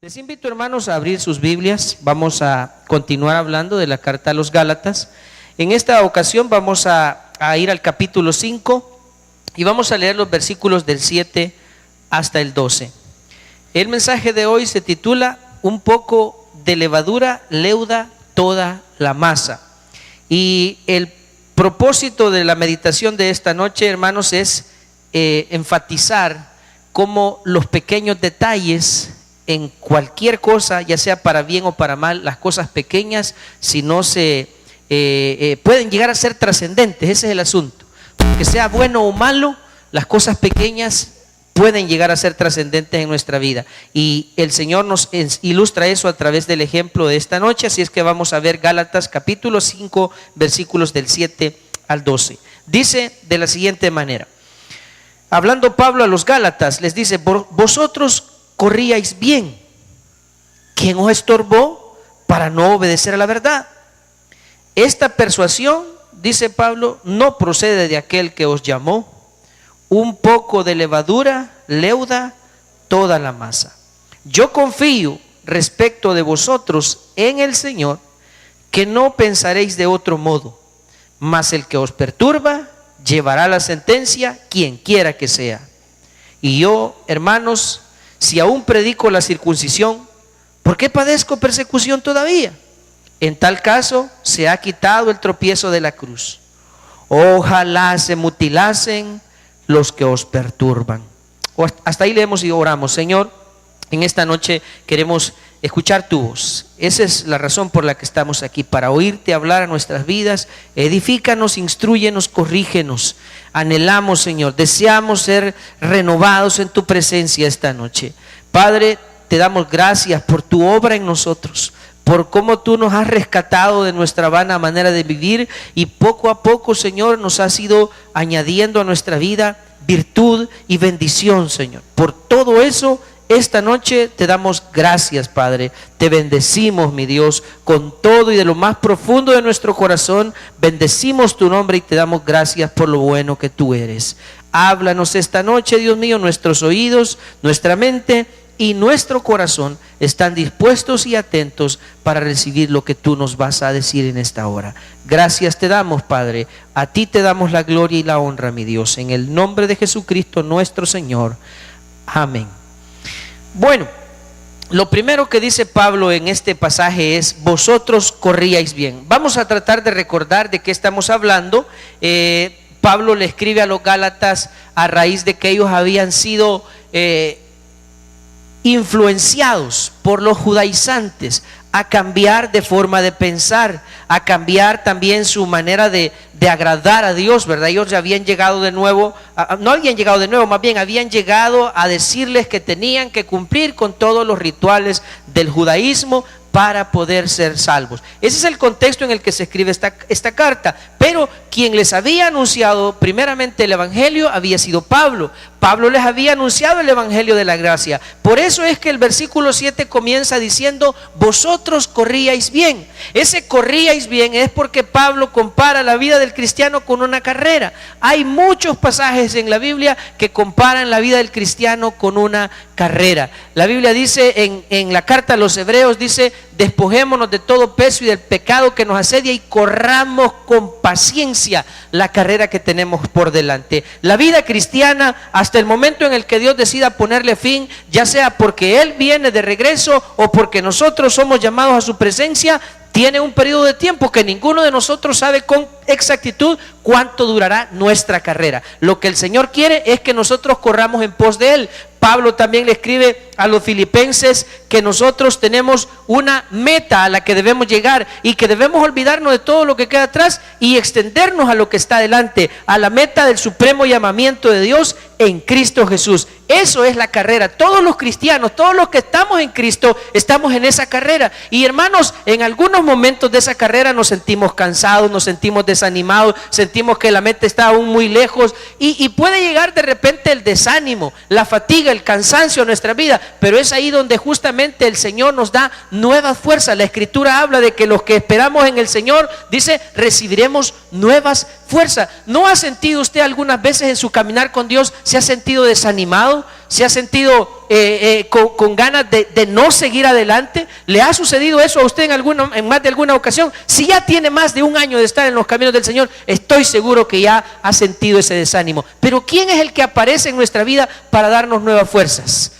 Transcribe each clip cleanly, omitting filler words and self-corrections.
Les invito, hermanos, a abrir sus Biblias. Vamos a continuar hablando de la carta a los Gálatas. En esta ocasión vamos a ir al capítulo 5 y vamos a leer los versículos del 7 hasta el 12. El mensaje de hoy se titula Un poco de levadura leuda toda la masa. Y el propósito de la meditación de esta noche, hermanos, es enfatizar cómo los pequeños detalles en cualquier cosa, ya sea para bien o para mal, las cosas pequeñas, si no se pueden llegar a ser trascendentes. Ese es el asunto. Que sea bueno o malo, las cosas pequeñas pueden llegar a ser trascendentes en nuestra vida. Y el Señor nos ilustra eso a través del ejemplo de esta noche. Así es que vamos a ver Gálatas capítulo 5, versículos del 7 al 12. Dice de la siguiente manera. Hablando Pablo a los Gálatas, les dice: vosotros corríais bien. ¿Quién os estorbó para no obedecer a la verdad? Esta persuasión, dice Pablo, no procede de aquel que os llamó. Un poco de levadura leuda toda la masa. Yo confío respecto de vosotros en el Señor, que no pensaréis de otro modo, mas el que os perturba llevará la sentencia, quien quiera que sea. Y yo, hermanos, si aún predico la circuncisión, ¿por qué padezco persecución todavía? En tal caso, se ha quitado el tropiezo de la cruz. Ojalá se mutilasen los que os perturban. Hasta ahí leemos y oramos. Señor, en esta noche queremos escuchar tu voz. Esa es la razón por la que estamos aquí, para oírte hablar a nuestras vidas. Edifícanos, instrúyenos, corrígenos. Anhelamos, Señor, deseamos ser renovados en tu presencia esta noche. Padre, te damos gracias por tu obra en nosotros, por cómo tú nos has rescatado de nuestra vana manera de vivir, y poco a poco, Señor, nos has ido añadiendo a nuestra vida virtud y bendición, Señor. Por todo eso, esta noche te damos gracias, Padre. Te bendecimos, mi Dios, con todo y de lo más profundo de nuestro corazón. Bendecimos tu nombre y te damos gracias por lo bueno que tú eres. Háblanos esta noche, Dios mío. Nuestros oídos, nuestra mente y nuestro corazón están dispuestos y atentos para recibir lo que tú nos vas a decir en esta hora. Gracias te damos, Padre. A ti te damos la gloria y la honra, mi Dios, en el nombre de Jesucristo nuestro Señor. Amén. Bueno, lo primero que dice Pablo en este pasaje es: vosotros corríais bien. Vamos a tratar de recordar de qué estamos hablando. Pablo le escribe a los Gálatas a raíz de que ellos habían sido influenciados por los judaizantes a cambiar de forma de pensar, a cambiar también su manera de agradar a Dios, ¿verdad? Ellos ya habían llegado de nuevo, no habían llegado de nuevo, más bien habían llegado a decirles que tenían que cumplir con todos los rituales del judaísmo para poder ser salvos. Ese es el contexto en el que se escribe esta carta. Pero quien les había anunciado primeramente el evangelio había sido Pablo. Pablo les había anunciado el evangelio de la gracia. Por eso es que el versículo 7 comienza diciendo: vosotros corríais bien. Ese corríais bien es porque Pablo compara la vida del cristiano con una carrera. Hay muchos pasajes en la Biblia que comparan la vida del cristiano con una carrera. La Biblia dice en la carta a los Hebreos, dice: despojémonos de todo peso y del pecado que nos asedia y corramos con paciencia la carrera que tenemos por delante. La vida cristiana, hasta el momento en el que Dios decida ponerle fin, ya sea porque Él viene de regreso o porque nosotros somos llamados a su presencia, tiene un periodo de tiempo que ninguno de nosotros sabe con exactitud cuánto durará nuestra carrera. Lo que el Señor quiere es que nosotros corramos en pos de Él. Pablo también le escribe a los filipenses que nosotros tenemos una meta a la que debemos llegar y que debemos olvidarnos de todo lo que queda atrás y extendernos a lo que está delante, a la meta del supremo llamamiento de Dios en Cristo Jesús. Eso es la carrera. Todos los cristianos, todos los que estamos en Cristo, estamos en esa carrera. Y hermanos, en algunos momentos de esa carrera nos sentimos cansados, nos sentimos desanimados, sentimos que la meta está aún muy lejos y puede llegar de repente el desánimo, la fatiga, el cansancio a nuestra vida, pero es ahí donde justamente el Señor nos da nuevas fuerzas. La Escritura habla de que los que esperamos en el Señor, dice, recibiremos nuevas fuerzas. ¿No ha sentido usted algunas veces en su caminar con Dios, se ha sentido desanimado? desanimado? ¿Se ha sentido con ganas de no seguir adelante? ¿Le ha sucedido eso a usted en más de alguna ocasión? Si ya tiene más de un año de estar en los caminos del Señor, estoy seguro que ya ha sentido ese desánimo. Pero ¿quién es el que aparece en nuestra vida para darnos nuevas fuerzas?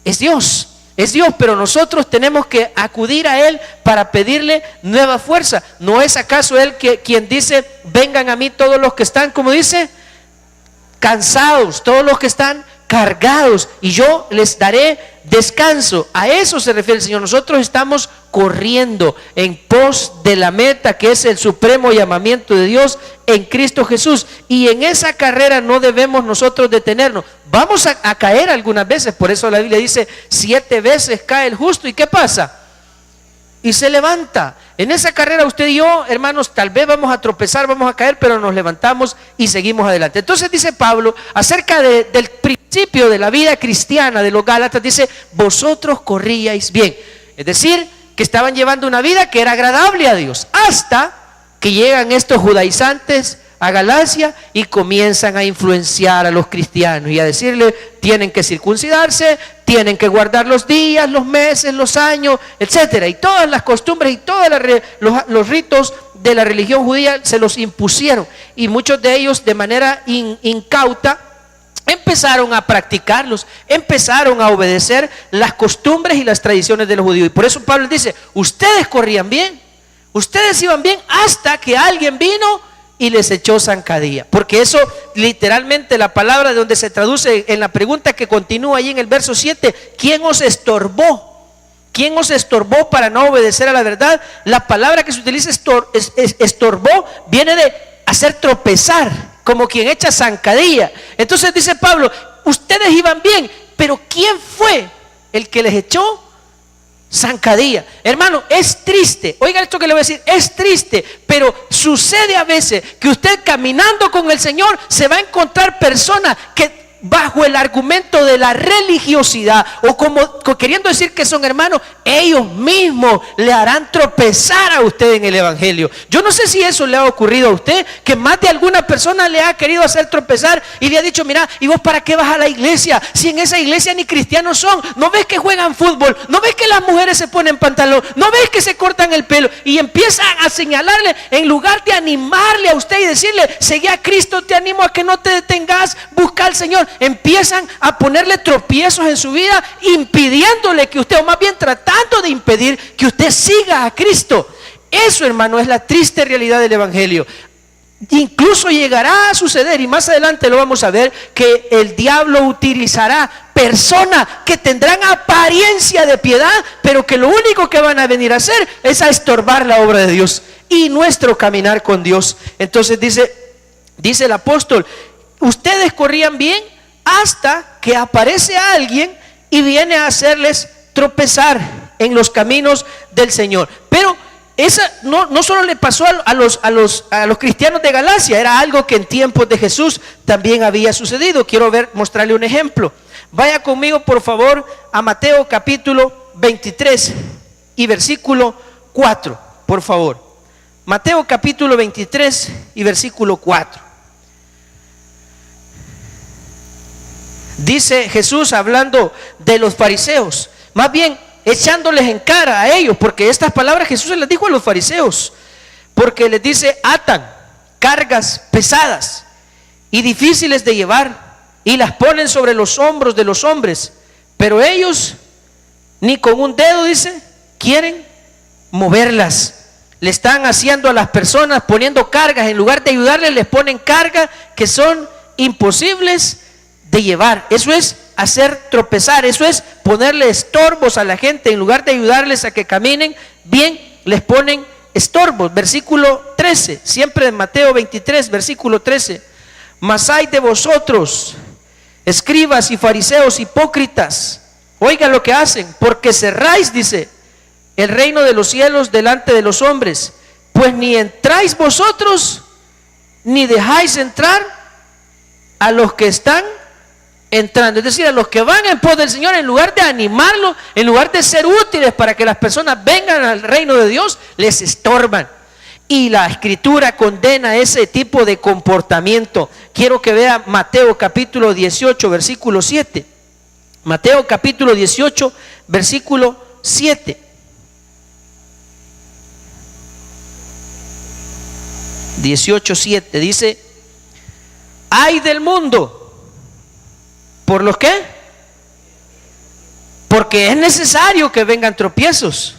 Es Dios. Es Dios, pero nosotros tenemos que acudir a Él para pedirle nueva fuerza. ¿No es acaso Él quien dice, vengan a mí todos los que están, como dice, cansados, todos los que están cargados, y yo les daré descanso? A eso se refiere el Señor. Nosotros estamos corriendo en pos de la meta, que es el supremo llamamiento de Dios en Cristo Jesús, y en esa carrera no debemos nosotros detenernos. Vamos a caer algunas veces, por eso la Biblia dice 7 veces cae el justo, ¿y qué pasa? Y se levanta. En esa carrera usted y yo, hermanos, tal vez vamos a tropezar, vamos a caer, pero nos levantamos y seguimos adelante. Entonces dice Pablo, acerca del principio de la vida cristiana de los Gálatas, dice, vosotros corríais bien. Es decir, que estaban llevando una vida que era agradable a Dios, hasta que llegan estos judaizantes a Galacia y comienzan a influenciar a los cristianos y a decirle, tienen que circuncidarse, tienen que guardar los días, los meses, los años, etcétera, y todas las costumbres y todos los ritos de la religión judía se los impusieron, y muchos de ellos de manera incauta empezaron a practicarlos, empezaron a obedecer las costumbres y las tradiciones de los judíos. Y por eso Pablo dice, ustedes corrían bien, ustedes iban bien, hasta que alguien vino y les echó zancadilla. Porque eso literalmente, la palabra de donde se traduce en la pregunta que continúa allí en el verso 7, ¿quién os estorbó? ¿Quién os estorbó para no obedecer a la verdad? La palabra que se utiliza estorbó viene de hacer tropezar, como quien echa zancadilla. Entonces dice Pablo, ustedes iban bien, pero ¿quién fue el que les echó zancadilla? Hermano, es triste, oiga esto que le voy a decir, es triste, pero sucede a veces que usted caminando con el Señor se va a encontrar personas que bajo el argumento de la religiosidad, o como queriendo decir que son hermanos, ellos mismos le harán tropezar a usted en el evangelio. Yo no sé si eso le ha ocurrido a usted, que más de alguna persona le ha querido hacer tropezar y le ha dicho, mira, ¿y vos para qué vas a la iglesia? Si en esa iglesia ni cristianos son. ¿No ves que juegan fútbol? ¿No ves que las mujeres se ponen pantalón? ¿No ves que se cortan el pelo? Y empiezan a señalarle, en lugar de animarle a usted y decirle, seguí a Cristo, te animo a que no te detengas, busca al Señor. Empiezan a ponerle tropiezos en su vida, impidiéndole que usted, o más bien tratando de impedir que usted siga a Cristo. Eso, hermano, es la triste realidad del evangelio. Incluso llegará a suceder, y más adelante lo vamos a ver, que el diablo utilizará personas que tendrán apariencia de piedad, pero que lo único que van a venir a hacer es a estorbar la obra de Dios y nuestro caminar con Dios. Entonces dice el apóstol, ustedes corrían bien hasta que aparece alguien y viene a hacerles tropezar en los caminos del Señor. Pero esa no solo le pasó a los cristianos de Galacia, era algo que en tiempos de Jesús también había sucedido. Quiero mostrarle un ejemplo. Vaya conmigo por favor a Mateo capítulo 23 y versículo 4, por favor. Mateo capítulo 23 y versículo 4. Dice Jesús hablando de los fariseos, más bien echándoles en cara a ellos, porque estas palabras Jesús les dijo a los fariseos, porque les dice, atan cargas pesadas y difíciles de llevar y las ponen sobre los hombros de los hombres, pero ellos ni con un dedo, dice, quieren moverlas. Le están haciendo a las personas, poniendo cargas, en lugar de ayudarles les ponen cargas que son imposibles de llevar. Eso es hacer tropezar, eso es ponerle estorbos a la gente. En lugar de ayudarles a que caminen bien, les ponen estorbos. Versículo 13, siempre en Mateo 23, versículo 13. Mas hay de vosotros, escribas y fariseos hipócritas, oigan lo que hacen, porque cerráis, dice, el reino de los cielos delante de los hombres, pues ni entráis vosotros, ni dejáis entrar a los que están entrando. Es decir, a los que van en pos del Señor, en lugar de animarlos, en lugar de ser útiles para que las personas vengan al reino de Dios, les estorban. Y la Escritura condena ese tipo de comportamiento. Quiero que vea Mateo capítulo 18, versículo 7. Mateo capítulo 18, versículo 7. 18:7 dice: ay del mundo, ¿por los qué? Porque es necesario que vengan tropiezos,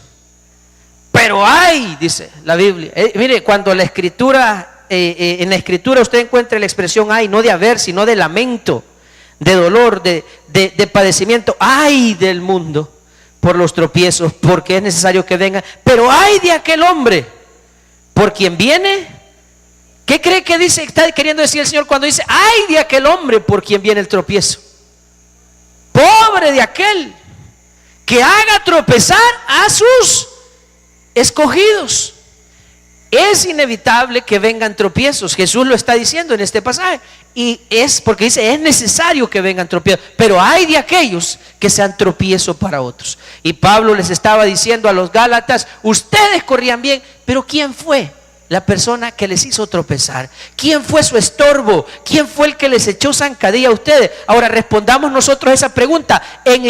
pero ay, dice la Biblia. Mire, cuando la escritura, en la escritura usted encuentra la expresión ay, no de haber, sino de lamento, de dolor, de padecimiento. Ay del mundo por los tropiezos, porque es necesario que vengan, pero ay de aquel hombre por quien viene. ¿Qué cree que dice, está queriendo decir el Señor cuando dice ay de aquel hombre por quien viene el tropiezo? Pobre de aquel que haga tropezar a sus escogidos. Es inevitable que vengan tropiezos. Jesús lo está diciendo en este pasaje. Y es porque dice, es necesario que vengan tropiezos. Pero hay de aquellos que sean tropiezo para otros. Y Pablo les estaba diciendo a los Gálatas, ustedes corrían bien, pero ¿quién fue la persona que les hizo tropezar? ¿Quién fue su estorbo? ¿Quién fue el que les echó zancadilla a ustedes? Ahora respondamos nosotros esa pregunta. En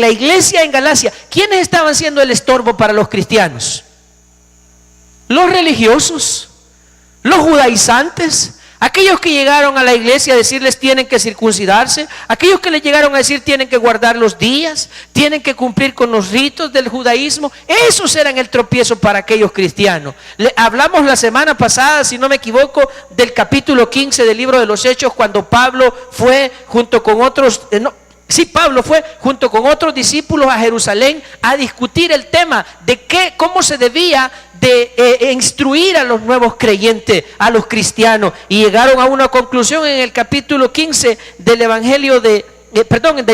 la iglesia en Galacia, ¿quiénes estaban siendo el estorbo para los cristianos? Los religiosos, los judaizantes, aquellos que llegaron a la iglesia a decirles tienen que circuncidarse, aquellos que les llegaron a decir tienen que guardar los días, tienen que cumplir con los ritos del judaísmo. Esos eran el tropiezo para aquellos cristianos. Hablamos la semana pasada, si no me equivoco, del capítulo 15 del libro de los Hechos, cuando Pablo fue junto con otros, Pablo fue junto con otros discípulos a Jerusalén a discutir el tema de cómo se debía de instruir a los nuevos creyentes, a los cristianos, y llegaron a una conclusión en el capítulo 15 del evangelio del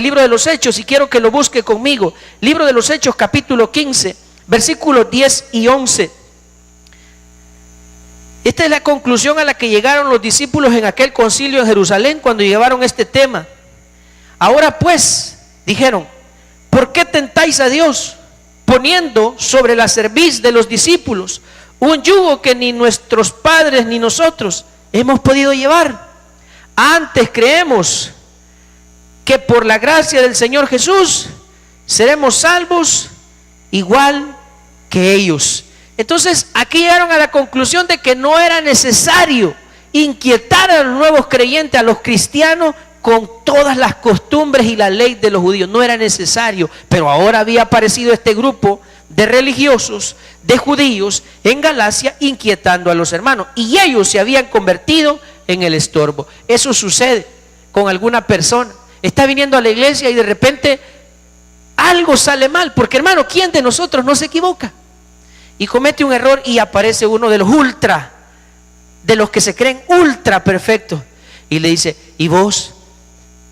libro de los Hechos, y quiero que lo busque conmigo. Libro de los Hechos, capítulo 15, versículos 10 y 11. Esta es la conclusión a la que llegaron los discípulos en aquel concilio en Jerusalén cuando llevaron este tema. Ahora pues, dijeron, ¿por qué tentáis a Dios poniendo sobre la cerviz de los discípulos un yugo que ni nuestros padres ni nosotros hemos podido llevar? Antes creemos que por la gracia del Señor Jesús seremos salvos igual que ellos. Entonces aquí llegaron a la conclusión de que no era necesario inquietar a los nuevos creyentes, a los cristianos, con todas las costumbres y la ley de los judíos. No era necesario. Pero ahora había aparecido este grupo de religiosos, de judíos en Galacia, inquietando a los hermanos, y ellos se habían convertido en el estorbo. Eso sucede con alguna persona. Está viniendo a la iglesia y de repente algo sale mal, porque hermano, ¿quién de nosotros no se equivoca? Y comete un error y aparece uno de los que se creen ultra perfectos, y le dice, ¿y vos?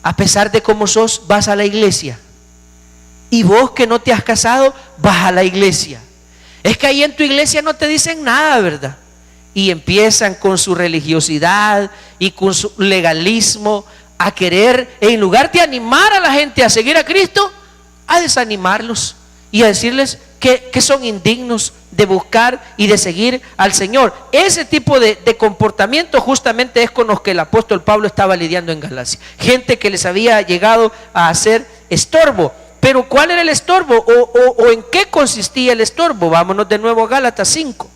A pesar de cómo sos, vas a la iglesia. Y vos que no te has casado, vas a la iglesia. Es que ahí en tu iglesia no te dicen nada, ¿verdad? Y empiezan con su religiosidad y con su legalismo a querer, en lugar de animar a la gente a seguir a Cristo, a desanimarlos y a decirles que son indignos de buscar y de seguir al Señor. Ese tipo de comportamiento justamente es con los que el apóstol Pablo estaba lidiando en Galacia. Gente que les había llegado a hacer estorbo. Pero ¿cuál era el estorbo? ¿O en qué consistía el estorbo? Vámonos de nuevo a Gálatas 5.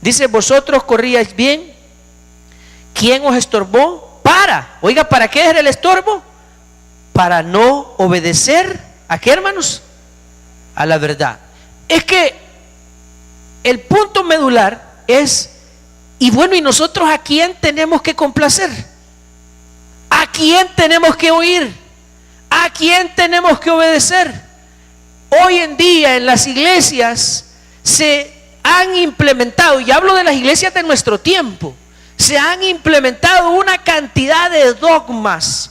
Dice, vosotros corríais bien. ¿Quién os estorbó? ¿Para qué era el estorbo? Para no obedecer, ¿a qué, hermanos? A la verdad. Es que el punto medular es, y nosotros ¿a quién tenemos que complacer? ¿A quién tenemos que oír? ¿A quién tenemos que obedecer? Hoy en día en las iglesias se han implementado, y hablo de las iglesias de nuestro tiempo, se han implementado una cantidad de dogmas,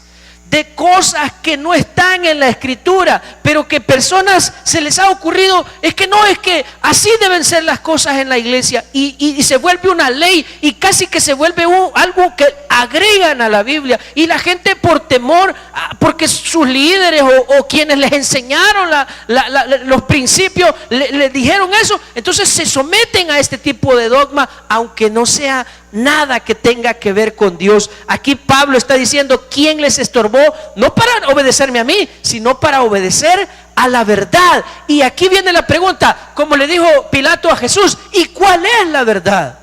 de cosas que no están en la escritura, pero que personas se les ha ocurrido, es que así deben ser las cosas en la iglesia, y se vuelve una ley, y casi que se vuelve algo que agregan a la Biblia, y la gente por temor, porque sus líderes o quienes les enseñaron los principios les dijeron eso, entonces se someten a este tipo de dogma, aunque no sea nada que tenga que ver con Dios. Aquí Pablo está diciendo: ¿quién les estorbó? No para obedecerme a mí, sino para obedecer a la verdad. Y aquí viene la pregunta, como le dijo Pilato a Jesús: ¿y cuál es la verdad?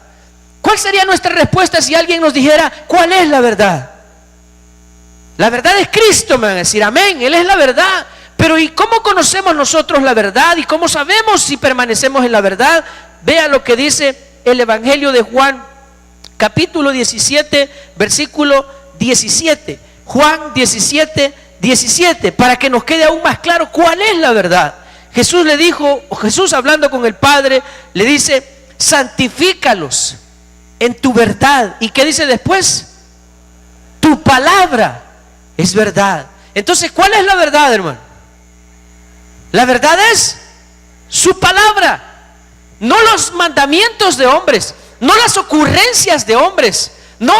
¿Cuál sería nuestra respuesta si alguien nos dijera cuál es la verdad? La verdad es Cristo, me van a decir. Amén, Él es la verdad. Pero ¿y cómo conocemos nosotros la verdad? ¿Y cómo sabemos si permanecemos en la verdad? Vea lo que dice el Evangelio de Juan, capítulo 17, versículo 17. Juan 17, 17, para que nos quede aún más claro cuál es la verdad. Jesús le dijo, Jesús hablando con el Padre, le dice: santifícalos en tu verdad. ¿Y qué dice después? Tu palabra es verdad. Entonces, ¿cuál es la verdad, hermano? La verdad es su palabra, no los mandamientos de hombres, no las ocurrencias de hombres, no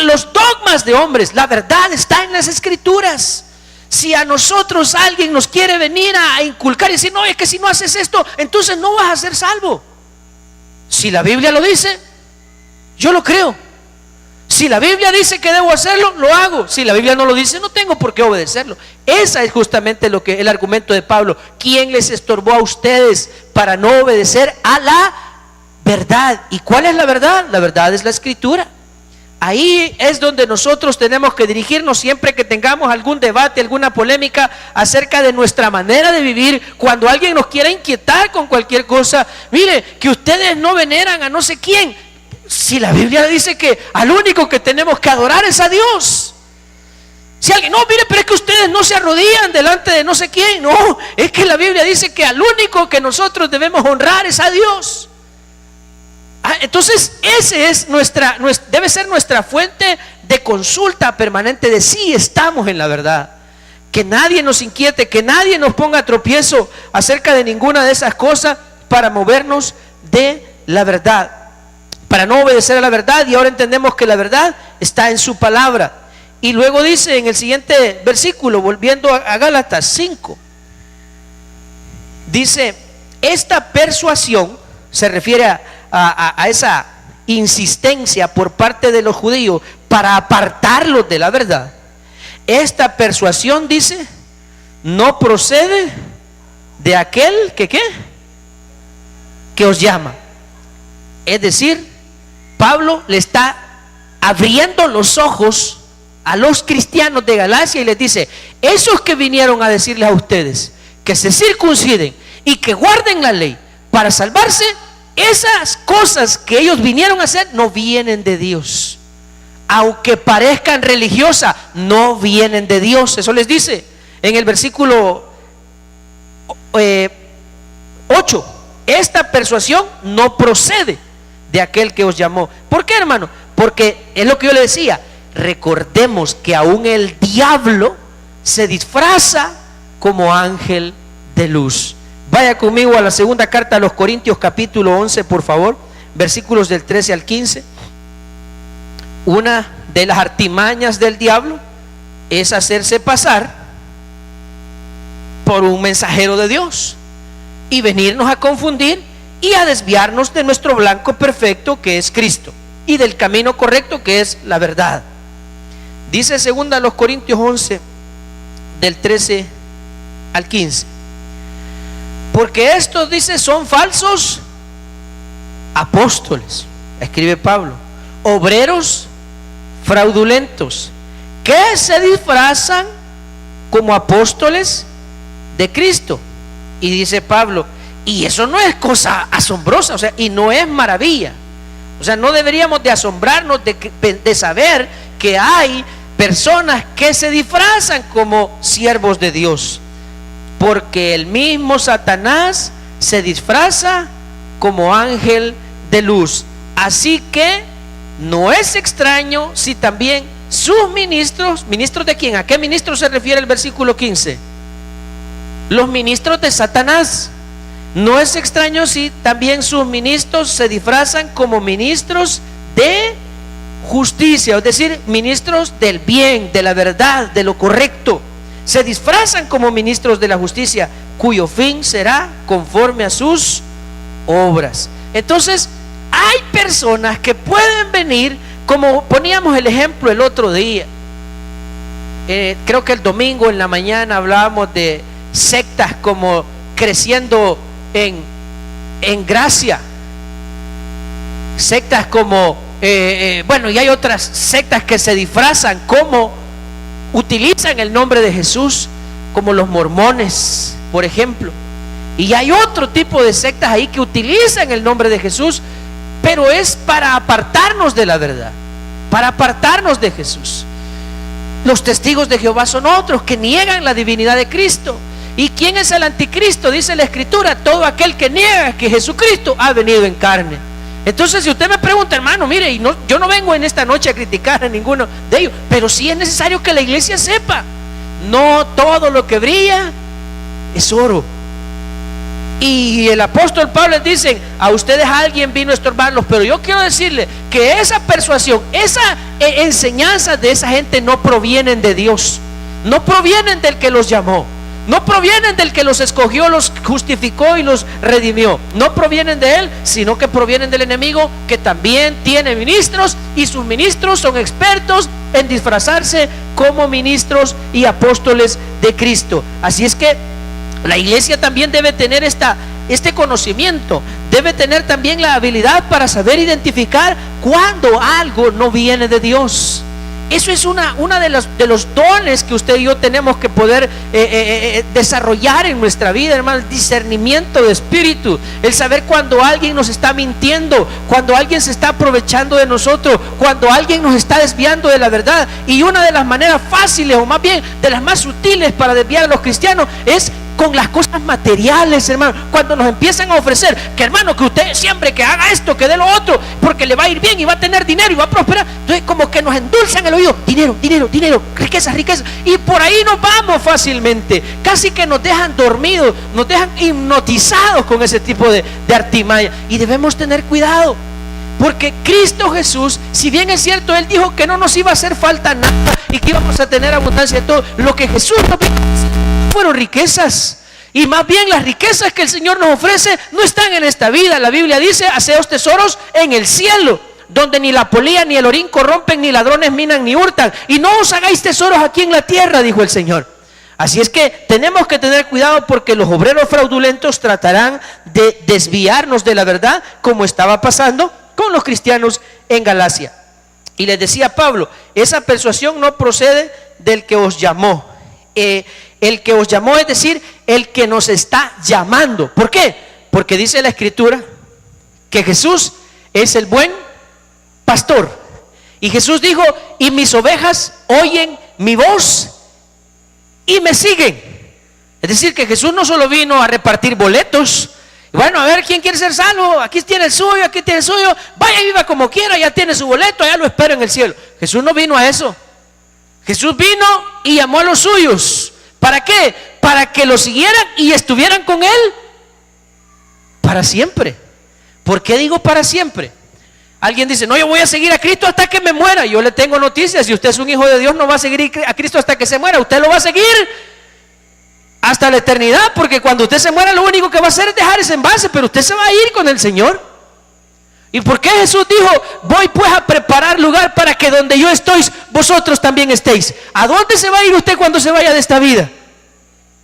los dogmas de hombres. La verdad está en las Escrituras. Si a nosotros alguien nos quiere venir a inculcar y decir: no, es que si no haces esto, entonces no vas a ser salvo. Si la Biblia lo dice, yo lo creo. Si la Biblia dice que debo hacerlo, lo hago. Si la Biblia no lo dice, no tengo por qué obedecerlo. Esa es justamente el argumento de Pablo. ¿Quién les estorbó a ustedes para no obedecer a la verdad? ¿Y cuál es la verdad? La verdad es la Escritura. Ahí es donde nosotros tenemos que dirigirnos siempre que tengamos algún debate, alguna polémica acerca de nuestra manera de vivir. Cuando alguien nos quiera inquietar con cualquier cosa: mire, que ustedes no veneran a no sé quién. Si la Biblia dice que al único que tenemos que adorar es a Dios. Si alguien: no, mire, pero es que ustedes no se arrodillan delante de no sé quién. No, es que la Biblia dice que al único que nosotros debemos honrar es a Dios. Entonces ese es debe ser nuestra fuente de consulta permanente de si estamos en la verdad. Que nadie nos inquiete, que nadie nos ponga tropiezo acerca de ninguna de esas cosas para movernos de la verdad, para no obedecer a la verdad. Y ahora entendemos que la verdad está en su palabra. Y luego dice en el siguiente versículo, volviendo a Gálatas 5, dice: esta persuasión, se refiere a esa insistencia por parte de los judíos para apartarlos de la verdad. Esta persuasión, dice, no procede de aquel que os llama. Es decir, Pablo le está abriendo los ojos a los cristianos de Galacia y les dice: esos que vinieron a decirles a ustedes que se circunciden y que guarden la ley para salvarse, esas cosas que ellos vinieron a hacer no vienen de Dios. Aunque parezcan religiosas, no vienen de Dios. Eso les dice en el versículo 8: esta persuasión no procede de aquel que os llamó. ¿Por qué, hermano? Porque es lo que yo le decía. Recordemos que aún el diablo se disfraza como ángel de luz. Vaya conmigo a la segunda carta a los Corintios, capítulo 11, por favor, versículos del 13 al 15. Una de las artimañas del diablo es hacerse pasar por un mensajero de Dios y venirnos a confundir y a desviarnos de nuestro blanco perfecto, que es Cristo, y del camino correcto, que es la verdad. Dice segunda a los Corintios 11, del 13 al 15: porque estos, dice, son falsos apóstoles, escribe Pablo, obreros fraudulentos, que se disfrazan como apóstoles de Cristo. Y dice Pablo: y eso no es cosa asombrosa, o sea, y no es maravilla. O sea, no deberíamos de asombrarnos de saber que hay personas que se disfrazan como siervos de Dios, porque el mismo Satanás se disfraza como ángel de luz. Así que no es extraño si también sus ministros, ¿ministros de quién? ¿A qué ministros se refiere el versículo 15? Los ministros de Satanás. No es extraño si también sus ministros se disfrazan como ministros de justicia, es decir, ministros del bien, de la verdad, de lo correcto. Se disfrazan como ministros de la justicia, cuyo fin será conforme a sus obras. Entonces, hay personas que pueden venir, como poníamos el ejemplo el otro día. Creo que el domingo en la mañana hablábamos de sectas como creciendo en gracia. Sectas como, bueno, y hay otras sectas que se disfrazan, como utilizan el nombre de Jesús, como los mormones, por ejemplo. Y hay otro tipo de sectas ahí que utilizan el nombre de Jesús, pero es para apartarnos de la verdad, para apartarnos de Jesús. Los testigos de Jehová son otros que niegan la divinidad de Cristo. ¿Y quién es el anticristo? Dice la Escritura: todo aquel que niega que Jesucristo ha venido en carne. Entonces, si usted me pregunta, hermano, mire, y yo no vengo en esta noche a criticar a ninguno de ellos, pero sí es necesario que la iglesia sepa: no todo lo que brilla es oro. Y el apóstol Pablo les dice: a ustedes alguien vino a estorbarlos. Pero yo quiero decirle que esa persuasión, esa enseñanza de esa gente no provienen de Dios, no provienen del que los llamó, no provienen del que los escogió, los justificó y los redimió. No provienen de él, sino que provienen del enemigo, que también tiene ministros, y sus ministros son expertos en disfrazarse como ministros y apóstoles de Cristo. Así es que la iglesia también debe tener este conocimiento, debe tener también la habilidad para saber identificar cuando algo no viene de Dios. Eso es una de los dones que usted y yo tenemos que poder desarrollar en nuestra vida, hermano. El discernimiento de espíritu, el saber cuando alguien nos está mintiendo, cuando alguien se está aprovechando de nosotros, cuando alguien nos está desviando de la verdad. Y una de las maneras fáciles, o más bien de las más sutiles para desviar a los cristianos, es con las cosas materiales, hermano. Cuando nos empiezan a ofrecer que, hermano, que usted siempre que haga esto, que dé lo otro, porque le va a ir bien y va a tener dinero y va a prosperar. Entonces como que nos endulzan el oído: dinero, dinero, dinero, riqueza, riqueza. Y por ahí nos vamos fácilmente. Casi que nos dejan dormidos, nos dejan hipnotizados con ese tipo de artimaña. Y debemos tener cuidado, porque Cristo Jesús, si bien es cierto, Él dijo que no nos iba a hacer falta nada y que íbamos a tener abundancia de todo, lo que Jesús nos fueron riquezas. Y más bien las riquezas que el Señor nos ofrece no están en esta vida. La Biblia dice: haceos tesoros en el cielo, donde ni la polilla ni el orín corrompen, ni ladrones minan ni hurtan. Y no os hagáis tesoros aquí en la tierra, dijo el Señor. Así es que tenemos que tener cuidado, porque los obreros fraudulentos tratarán de desviarnos de la verdad, como estaba pasando con los cristianos en Galacia. Y les decía Pablo: esa persuasión no procede del que os llamó. El que os llamó, es decir, el que nos está llamando. ¿Por qué? Porque dice la Escritura que Jesús es el buen pastor. Y Jesús dijo: y mis ovejas oyen mi voz y me siguen. Es decir, que Jesús no solo vino a repartir boletos. Bueno, a ver, ¿quién quiere ser salvo? Aquí tiene el suyo, aquí tiene el suyo. Vaya y viva como quiera, ya tiene su boleto, ya lo espero en el cielo. Jesús no vino a eso. Jesús vino y llamó a los suyos. ¿Para qué? Para que lo siguieran y estuvieran con Él para siempre. ¿Por qué digo para siempre? Alguien dice: no, yo voy a seguir a Cristo hasta que me muera. Yo le tengo noticias: si usted es un hijo de Dios, no va a seguir a Cristo hasta que se muera. Usted lo va a seguir hasta la eternidad, porque cuando usted se muera, lo único que va a hacer es dejar ese envase, pero usted se va a ir con el Señor. ¿Y por qué Jesús dijo: voy pues a preparar lugar para que donde yo estoy, vosotros también estéis? ¿A dónde se va a ir usted cuando se vaya de esta vida?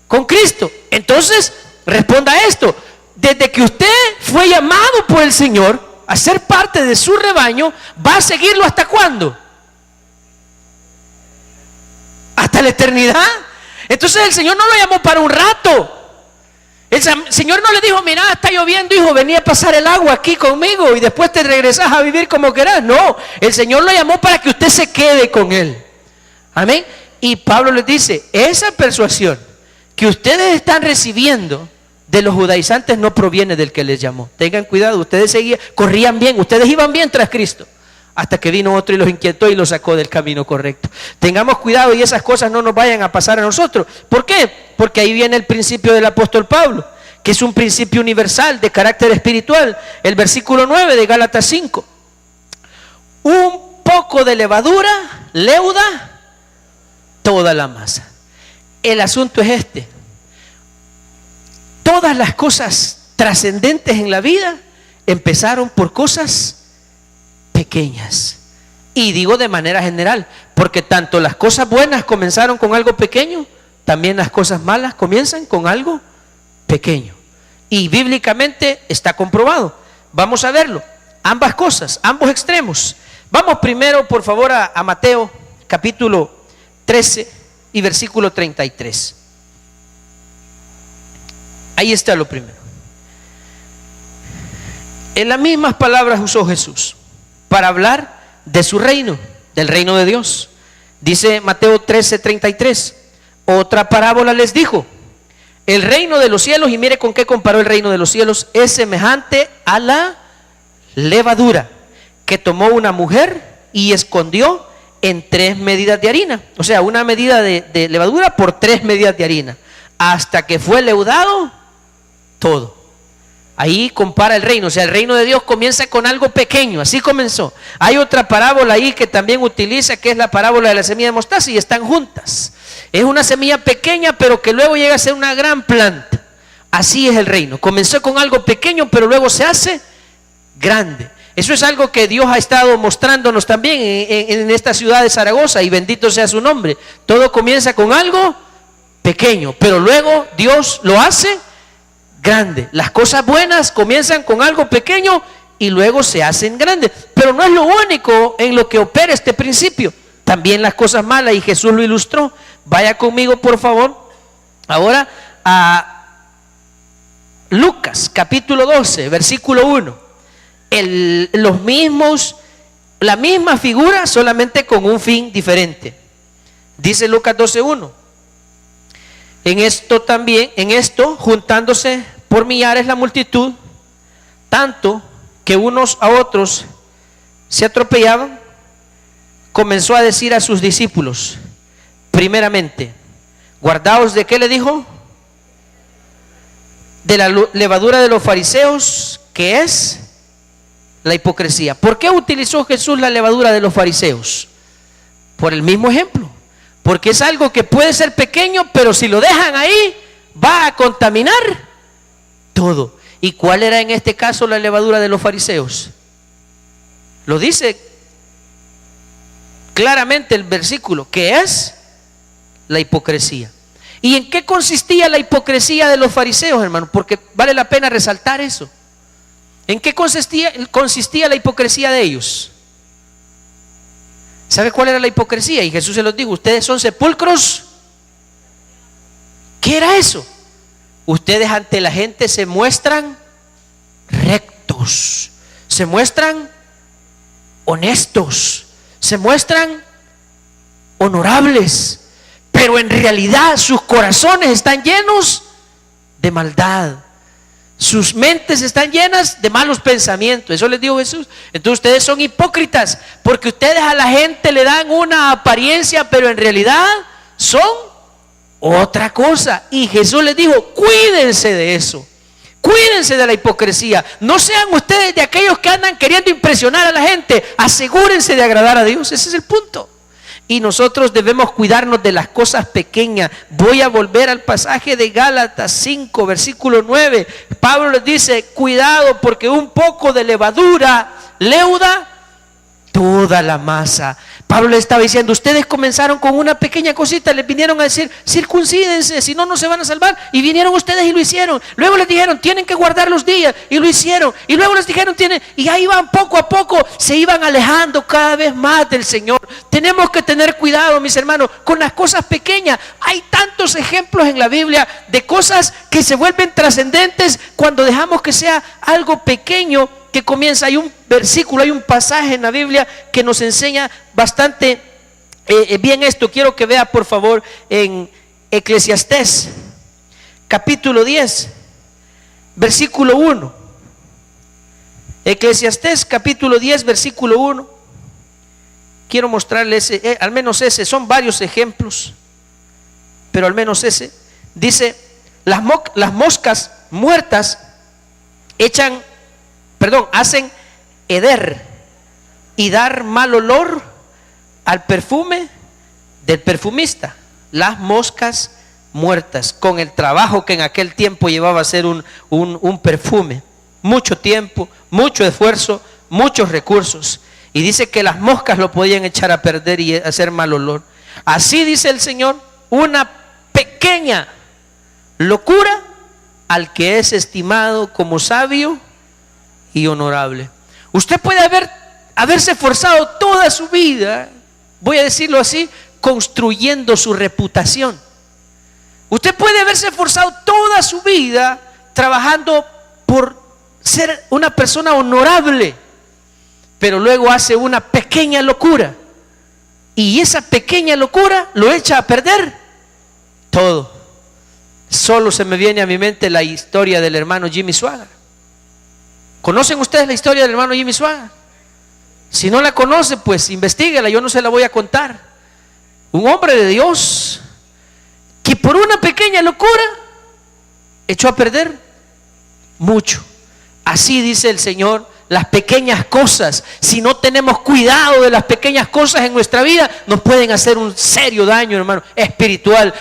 Con Cristo. Entonces, responda esto: desde que usted fue llamado por el Señor a ser parte de su rebaño, ¿va a seguirlo hasta cuándo? Hasta la eternidad. Entonces el Señor no lo llamó para un rato. El Señor no le dijo: mira, está lloviendo, hijo, vení a pasar el agua aquí conmigo y después te regresas a vivir como querás. No, el Señor lo llamó para que usted se quede con Él. Amén. Y Pablo les dice: esa persuasión que ustedes están recibiendo de los judaizantes no proviene del que les llamó. Tengan cuidado, ustedes corrían bien, ustedes iban bien tras Cristo, hasta que vino otro y los inquietó y los sacó del camino correcto. Tengamos cuidado y esas cosas no nos vayan a pasar a nosotros. ¿Por qué? Porque ahí viene el principio del apóstol Pablo, que es un principio universal de carácter espiritual. El versículo 9 de Gálatas 5: un poco de levadura leuda toda la masa. El asunto es este: todas las cosas trascendentes en la vida empezaron por cosas pequeñas. Y digo de manera general, porque tanto las cosas buenas comenzaron con algo pequeño, también las cosas malas comienzan con algo pequeño. Y bíblicamente está comprobado. Vamos a verlo. Ambas cosas, ambos extremos. Vamos primero, por favor, a Mateo capítulo 13 y versículo 33. Ahí está lo primero. En las mismas palabras usó Jesús para hablar de su reino, del reino de Dios. Dice Mateo 13:33, otra parábola les dijo: el reino de los cielos, y mire con qué comparó el reino de los cielos, es semejante a la levadura que tomó una mujer y escondió en 3 medidas de harina. O sea, una medida de levadura por 3 medidas de harina, hasta que fue leudado todo. Ahí compara el reino. O sea, el reino de Dios comienza con algo pequeño. Así comenzó. Hay otra parábola ahí que también utiliza, que es la parábola de la semilla de mostaza, y están juntas. Es una semilla pequeña, pero que luego llega a ser una gran planta. Así es el reino. Comenzó con algo pequeño, pero luego se hace grande. Eso es algo que Dios ha estado mostrándonos también en esta ciudad de Zaragoza, y bendito sea su nombre. Todo comienza con algo pequeño, pero luego Dios lo hace grande. Las cosas buenas comienzan con algo pequeño y luego se hacen grandes. Pero no es lo único en lo que opera este principio. También las cosas malas, y Jesús lo ilustró. Vaya conmigo, por favor, ahora a Lucas capítulo 12, versículo 1. La misma figura, solamente con un fin diferente. Dice Lucas 12:1. En esto, juntándose por millares la multitud, tanto que unos a otros se atropellaban, comenzó a decir a sus discípulos, primeramente, guardaos de, ¿qué le dijo? De la levadura de los fariseos, que es la hipocresía. ¿Por qué utilizó Jesús la levadura de los fariseos? Por el mismo ejemplo. Porque es algo que puede ser pequeño, pero si lo dejan ahí, va a contaminar todo. ¿Y cuál era en este caso la levadura de los fariseos? Lo dice claramente el versículo, que es la hipocresía. ¿Y en qué consistía la hipocresía de los fariseos, hermano? Porque vale la pena resaltar eso. ¿En qué consistía la hipocresía de ellos? ¿Sabe cuál era la hipocresía? Y Jesús se los dijo: ustedes son sepulcros. ¿Qué era eso? Ustedes ante la gente se muestran rectos, se muestran honestos, se muestran honorables, pero en realidad sus corazones están llenos de maldad. Sus mentes están llenas de malos pensamientos. Eso les dijo Jesús. Entonces ustedes son hipócritas, porque ustedes a la gente le dan una apariencia, pero en realidad son otra cosa. Y Jesús les dijo: cuídense de eso, cuídense de la hipocresía. No sean ustedes de aquellos que andan queriendo impresionar a la gente. Asegúrense de agradar a Dios. Ese es el punto. Y nosotros debemos cuidarnos de las cosas pequeñas. Voy a volver al pasaje de Gálatas 5, versículo 9. Pablo les dice: cuidado, porque un poco de levadura leuda toda la masa. Pablo le estaba diciendo: ustedes comenzaron con una pequeña cosita, les vinieron a decir circuncídense, si no, no se van a salvar, y vinieron ustedes y lo hicieron. Luego les dijeron: tienen que guardar los días, y lo hicieron. Y luego les dijeron: y ahí van poco a poco, se iban alejando cada vez más del Señor. Tenemos que tener cuidado, mis hermanos, con las cosas pequeñas. Hay tantos ejemplos en la Biblia de cosas que se vuelven trascendentes cuando dejamos que sea algo pequeño que comienza. Hay un versículo, hay un pasaje en la Biblia que nos enseña bastante bien esto. Quiero que vea, por favor, en Eclesiastés capítulo 10, versículo 1. Eclesiastés capítulo 10, versículo 1. Quiero mostrarles al menos ese. Son varios ejemplos, pero al menos ese. Dice: las moscas muertas hacen heder y dar mal olor al perfume del perfumista. Las moscas muertas, con el trabajo que en aquel tiempo llevaba a ser un perfume. mucho tiempo, mucho esfuerzo, muchos recursos. Y dice que las moscas lo podían echar a perder y hacer mal olor. Así dice el Señor, una pequeña locura al que es estimado como sabio y honorable. Usted puede haberse esforzado toda su vida, voy a decirlo así, construyendo su reputación. Usted puede haberse esforzado toda su vida trabajando por ser una persona honorable, pero luego hace una pequeña locura y esa pequeña locura lo echa a perder todo. Solo se me viene a mi mente la historia del hermano Jimmy Swaggart. ¿Conocen ustedes la historia del hermano Jimmy Swaggart? Si no la conocen, pues investíguela, yo no se la voy a contar. Un hombre de Dios que por una pequeña locura echó a perder mucho. Así dice el Señor, las pequeñas cosas, si no tenemos cuidado de las pequeñas cosas en nuestra vida, nos pueden hacer un serio daño, hermano, espiritual.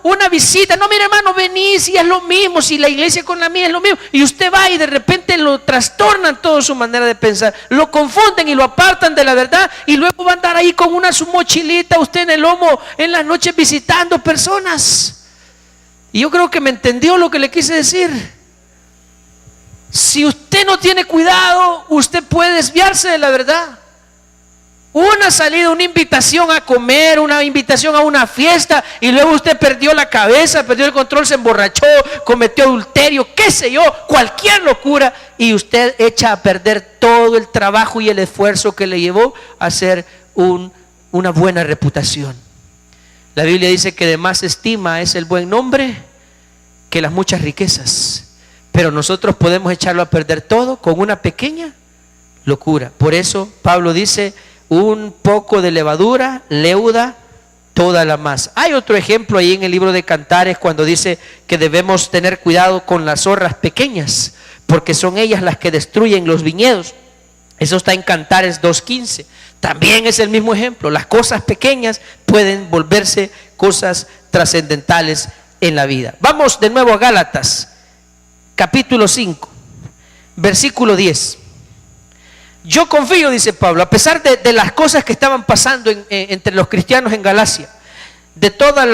Una visita, no, mire, hermano, vení, si es lo mismo, si la iglesia con la mía es lo mismo, y usted va y de repente lo trastornan toda su manera de pensar, lo confunden y lo apartan de la verdad, y luego va a andar ahí con su mochilita, usted en el lomo, en las noches visitando personas. Y yo creo que me entendió lo que le quise decir. Si usted no tiene cuidado, usted puede desviarse de la verdad. Una salida, una invitación a comer, una invitación a una fiesta, y luego usted perdió la cabeza, perdió el control, se emborrachó, cometió adulterio, qué sé yo, cualquier locura, y usted echa a perder todo el trabajo y el esfuerzo que le llevó a hacer una buena reputación. La Biblia dice que de más estima es el buen nombre que las muchas riquezas. Pero nosotros podemos echarlo a perder todo con una pequeña locura. Por eso Pablo dice, un poco de levadura leuda toda la masa. Hay otro ejemplo ahí en el libro de Cantares cuando dice que debemos tener cuidado con las zorras pequeñas, porque son ellas las que destruyen los viñedos. Eso está en Cantares 2:15. También es el mismo ejemplo. Las cosas pequeñas pueden volverse cosas trascendentales en la vida. Vamos de nuevo a Gálatas. Capítulo 5, versículo 10. Yo confío, dice Pablo, a pesar de las cosas que estaban pasando entre los cristianos en Galacia, de toda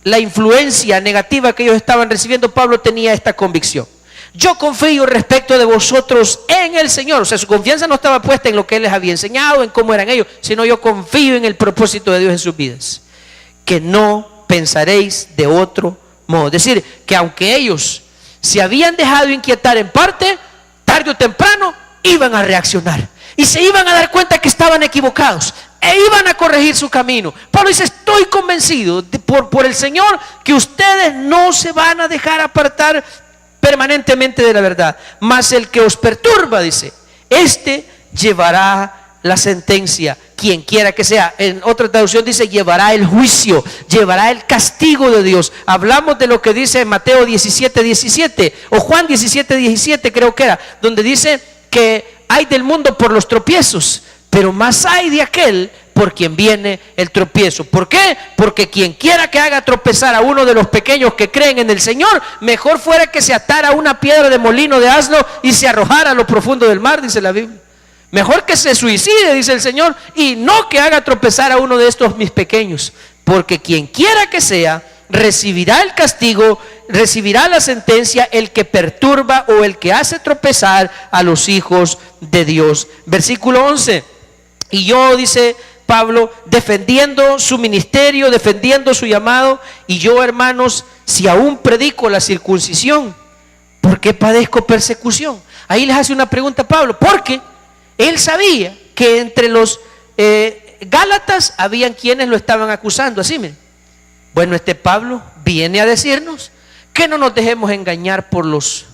la influencia negativa que ellos estaban recibiendo, Pablo tenía esta convicción. Yo confío respecto de vosotros en el Señor. O sea, su confianza no estaba puesta en lo que Él les había enseñado, en cómo eran ellos, sino yo confío en el propósito de Dios en sus vidas. Que no pensaréis de otro modo. Es decir, que aunque ellos se habían dejado inquietar en parte, tarde o temprano iban a reaccionar y se iban a dar cuenta que estaban equivocados e iban a corregir su camino. Pablo dice, estoy convencido por el Señor que ustedes no se van a dejar apartar permanentemente de la verdad, mas el que os perturba, dice, este llevará la sentencia, quien quiera que sea. En otra traducción dice, llevará el juicio, llevará el castigo de Dios. Hablamos de lo que dice Mateo 17:17 o Juan 17:17 creo que era, donde dice que hay del mundo por los tropiezos, pero más hay de aquel por quien viene el tropiezo. ¿Por qué? Porque quien quiera que haga tropezar a uno de los pequeños que creen en el Señor, mejor fuera que se atara a una piedra de molino de asno y se arrojara a lo profundo del mar, dice la Biblia. Mejor que se suicide, dice el Señor, y no que haga tropezar a uno de estos mis pequeños. Porque quien quiera que sea, recibirá el castigo, recibirá la sentencia, el que perturba o el que hace tropezar a los hijos de Dios. Versículo 11. Y yo, dice Pablo, defendiendo su ministerio, defendiendo su llamado, y yo, hermanos, si aún predico la circuncisión, ¿por qué padezco persecución? Ahí les hace una pregunta Pablo, porque él sabía que entre los Gálatas habían quienes lo estaban acusando. Así, miren. Bueno, Pablo viene a decirnos que no nos dejemos engañar por los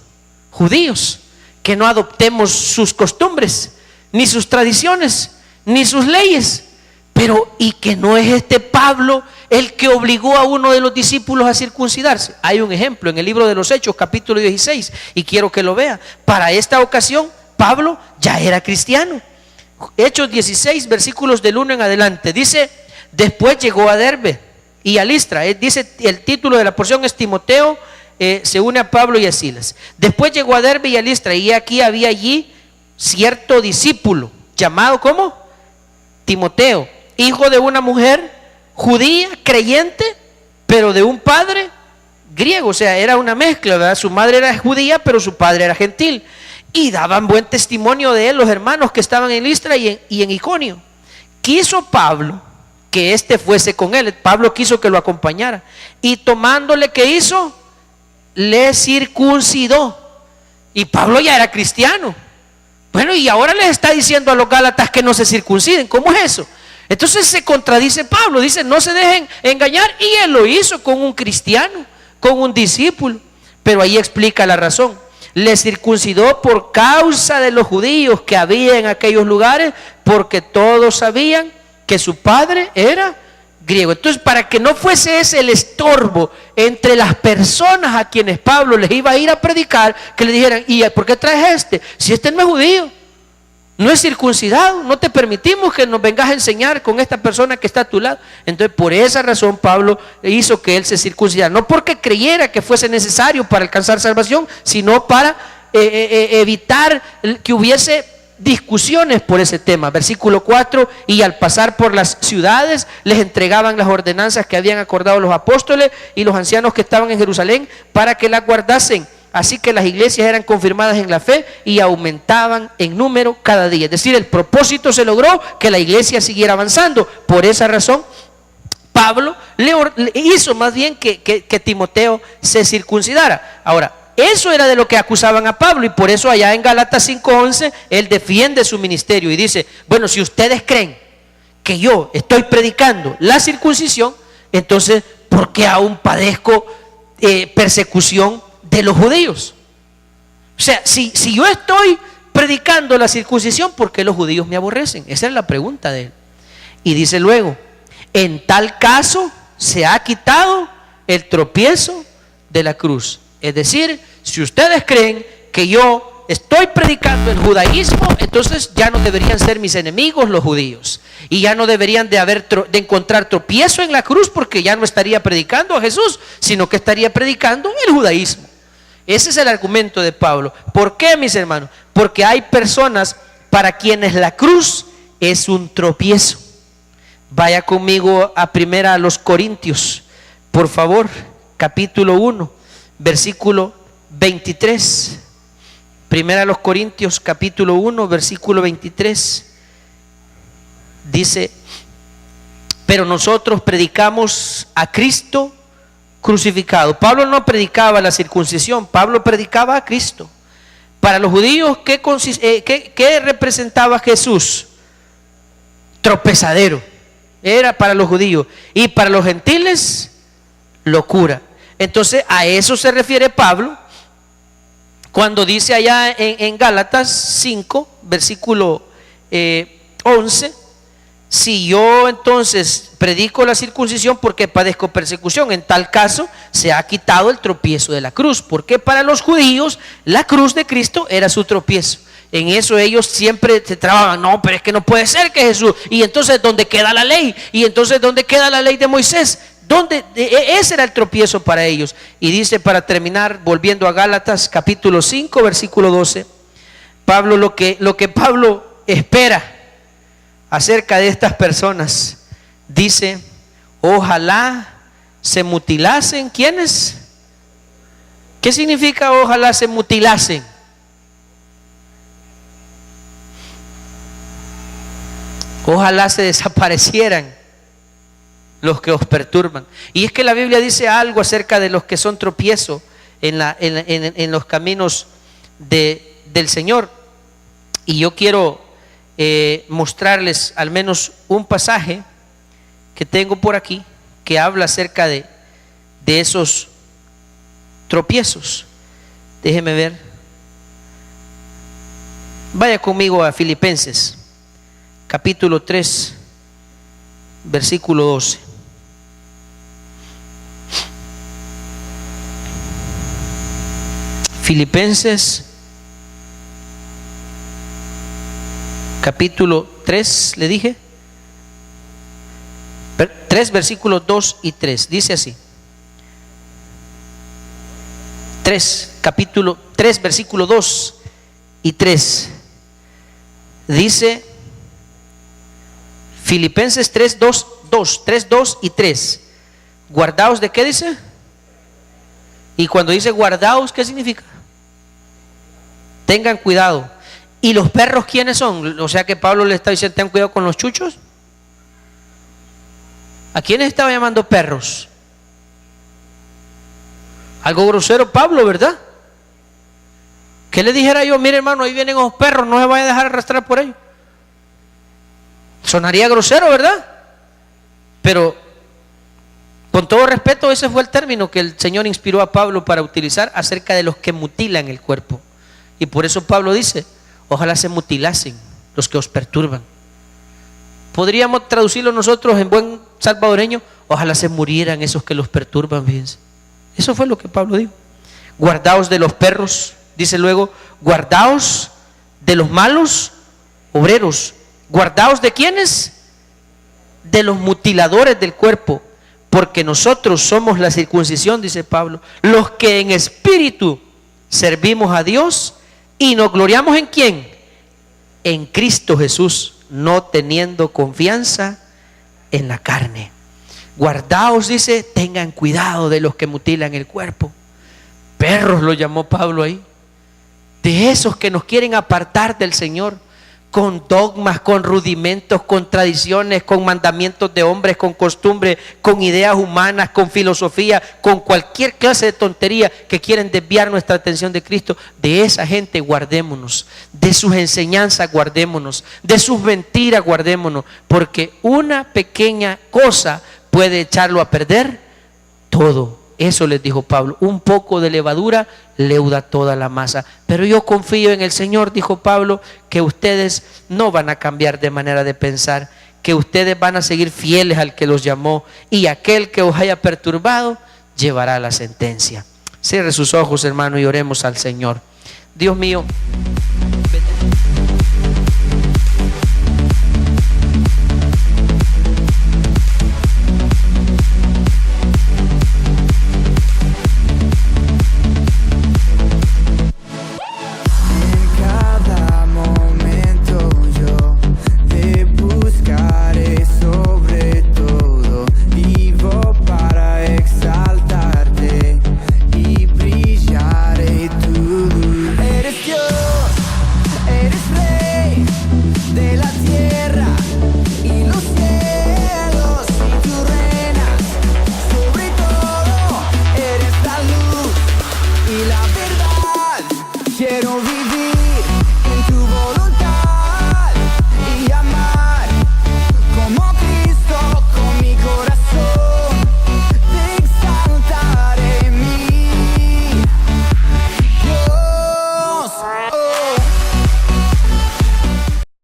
judíos, que no adoptemos sus costumbres, ni sus tradiciones, ni sus leyes. Pero, ¿y que no es Pablo el que obligó a uno de los discípulos a circuncidarse? Hay un ejemplo en el libro de los Hechos, capítulo 16, y quiero que lo vea. Para esta ocasión, Pablo ya era cristiano. Hechos 16, versículos del 1 en adelante. Dice, después llegó a Derbe y a Listra. Dice, el título de la porción es Timoteo, se une a Pablo y a Silas. Después llegó a Derbe y a Listra, y aquí había allí cierto discípulo llamado ¿cómo? Timoteo, hijo de una mujer judía, creyente, pero de un padre griego. O sea, era una mezcla, ¿verdad? Su madre era judía, pero su padre era gentil, y daban buen testimonio de él los hermanos que estaban en Listra y en Iconio. Quiso Pablo que éste fuese con él. Pablo quiso que lo acompañara, y tomándole, ¿qué hizo? Le circuncidó. Y Pablo ya era cristiano. Bueno, y ahora les está diciendo a los gálatas que no se circunciden. ¿Cómo es eso? Entonces se contradice Pablo, dice no se dejen engañar, y él lo hizo con un cristiano, con un discípulo. Pero ahí explica la razón. Le circuncidó por causa de los judíos que había en aquellos lugares, porque todos sabían que su padre era griego. Entonces, para que no fuese ese el estorbo entre las personas a quienes Pablo les iba a ir a predicar, que le dijeran, ¿y por qué traes este? Si este no es judío, no es circuncidado, no te permitimos que nos vengas a enseñar con esta persona que está a tu lado. Entonces, por esa razón Pablo hizo que él se circuncidara, no porque creyera que fuese necesario para alcanzar salvación, sino para evitar que hubiese discusiones por ese tema. Versículo 4: y al pasar por las ciudades les entregaban las ordenanzas que habían acordado los apóstoles y los ancianos que estaban en Jerusalén para que las guardasen. Así que las iglesias eran confirmadas en la fe y aumentaban en número cada día. Es decir, el propósito se logró, que la iglesia siguiera avanzando. Por esa razón Pablo le hizo más bien que Timoteo se circuncidara. Ahora, eso era de lo que acusaban a Pablo, y por eso allá en Gálatas 5:11 él defiende su ministerio y dice, bueno, si ustedes creen que yo estoy predicando la circuncisión, entonces ¿por qué aún padezco persecución de los judíos? O sea, si yo estoy predicando la circuncisión, ¿por qué los judíos me aborrecen? Esa es la pregunta de él. Y dice luego, en tal caso se ha quitado el tropiezo de la cruz. Es decir, si ustedes creen que yo estoy predicando el judaísmo, entonces ya no deberían ser mis enemigos los judíos, y ya no deberían de encontrar tropiezo en la cruz, porque ya no estaría predicando a Jesús, sino que estaría predicando el judaísmo. Ese es el argumento de Pablo. ¿Por qué, mis hermanos? Porque hay personas para quienes la cruz es un tropiezo. Vaya conmigo a primera a los Corintios, por favor, capítulo 1, versículo 23. Primera a los Corintios, capítulo 1, versículo 23. Dice, pero nosotros predicamos a Cristo crucificado. Pablo no predicaba la circuncisión, Pablo predicaba a Cristo. Para los judíos, ¿qué representaba Jesús? Tropezadero. Era para los judíos. Y para los gentiles, locura. Entonces a eso se refiere Pablo cuando dice allá en Gálatas 5, versículo 11, si yo entonces predico la circuncisión, porque padezco persecución, en tal caso se ha quitado el tropiezo de la cruz, porque para los judíos la cruz de Cristo era su tropiezo. En eso ellos siempre se trababan, no, pero es que no puede ser que Jesús, y entonces ¿dónde queda la ley? Y entonces ¿dónde queda la ley de Moisés? ¿Dónde? Ese era el tropiezo para ellos. Y dice, para terminar, volviendo a Gálatas capítulo 5, versículo 12, Pablo, lo que Pablo espera acerca de estas personas, dice, ojalá se mutilasen. ¿Quiénes? ¿Qué significa ojalá se mutilasen? Ojalá se desaparecieran los que os perturban. Y es que la Biblia dice algo acerca de los que son tropiezo en los caminos del Señor. Y yo quiero mostrarles al menos un pasaje que tengo por aquí que habla acerca de esos tropiezos. Déjeme ver. Vaya conmigo a Filipenses capítulo 3, versículo 12. Filipenses capítulo 3, le dije 3, versículos 2 y 3, dice así: 3, capítulo 3, versículo 2 y 3. Dice Filipenses 3, 2, 2 y 3. Guardaos de qué dice. Y cuando dice guardaos, ¿qué significa? Tengan cuidado. ¿Y los perros quiénes son? O sea que Pablo le está diciendo tengan cuidado con los chuchos. ¿A quiénes estaba llamando perros? Algo grosero Pablo, ¿verdad? ¿Qué le dijera yo? Mire hermano, ahí vienen los perros, no se vaya a dejar arrastrar por ellos. Sonaría grosero, ¿verdad? Pero con todo respeto, ese fue el término que el Señor inspiró a Pablo para utilizar acerca de los que mutilan el cuerpo. Y por eso Pablo dice, ojalá se mutilasen los que os perturban. Podríamos traducirlo nosotros en buen salvadoreño, ojalá se murieran esos que los perturban, fíjense. Eso fue lo que Pablo dijo. Guardaos de los perros, dice luego, guardaos de los malos obreros. Guardaos de quiénes? De los mutiladores del cuerpo, porque nosotros somos la circuncisión, dice Pablo, los que en espíritu servimos a Dios y nos gloriamos en quién, en Cristo Jesús, no teniendo confianza en la carne. Guardaos, dice, tengan cuidado de los que mutilan el cuerpo. Perros lo llamó Pablo ahí, de esos que nos quieren apartar del Señor con dogmas, con rudimentos, con tradiciones, con mandamientos de hombres, con costumbres, con ideas humanas, con filosofía, con cualquier clase de tontería que quieren desviar nuestra atención de Cristo. De esa gente guardémonos, de sus enseñanzas guardémonos, de sus mentiras guardémonos, porque una pequeña cosa puede echarlo a perder todo. Eso les dijo Pablo, un poco de levadura leuda toda la masa. Pero yo confío en el Señor, dijo Pablo, que ustedes no van a cambiar de manera de pensar, que ustedes van a seguir fieles al que los llamó, y aquel que os haya perturbado llevará la sentencia. Cierre sus ojos, hermano, y oremos al Señor. Dios mío,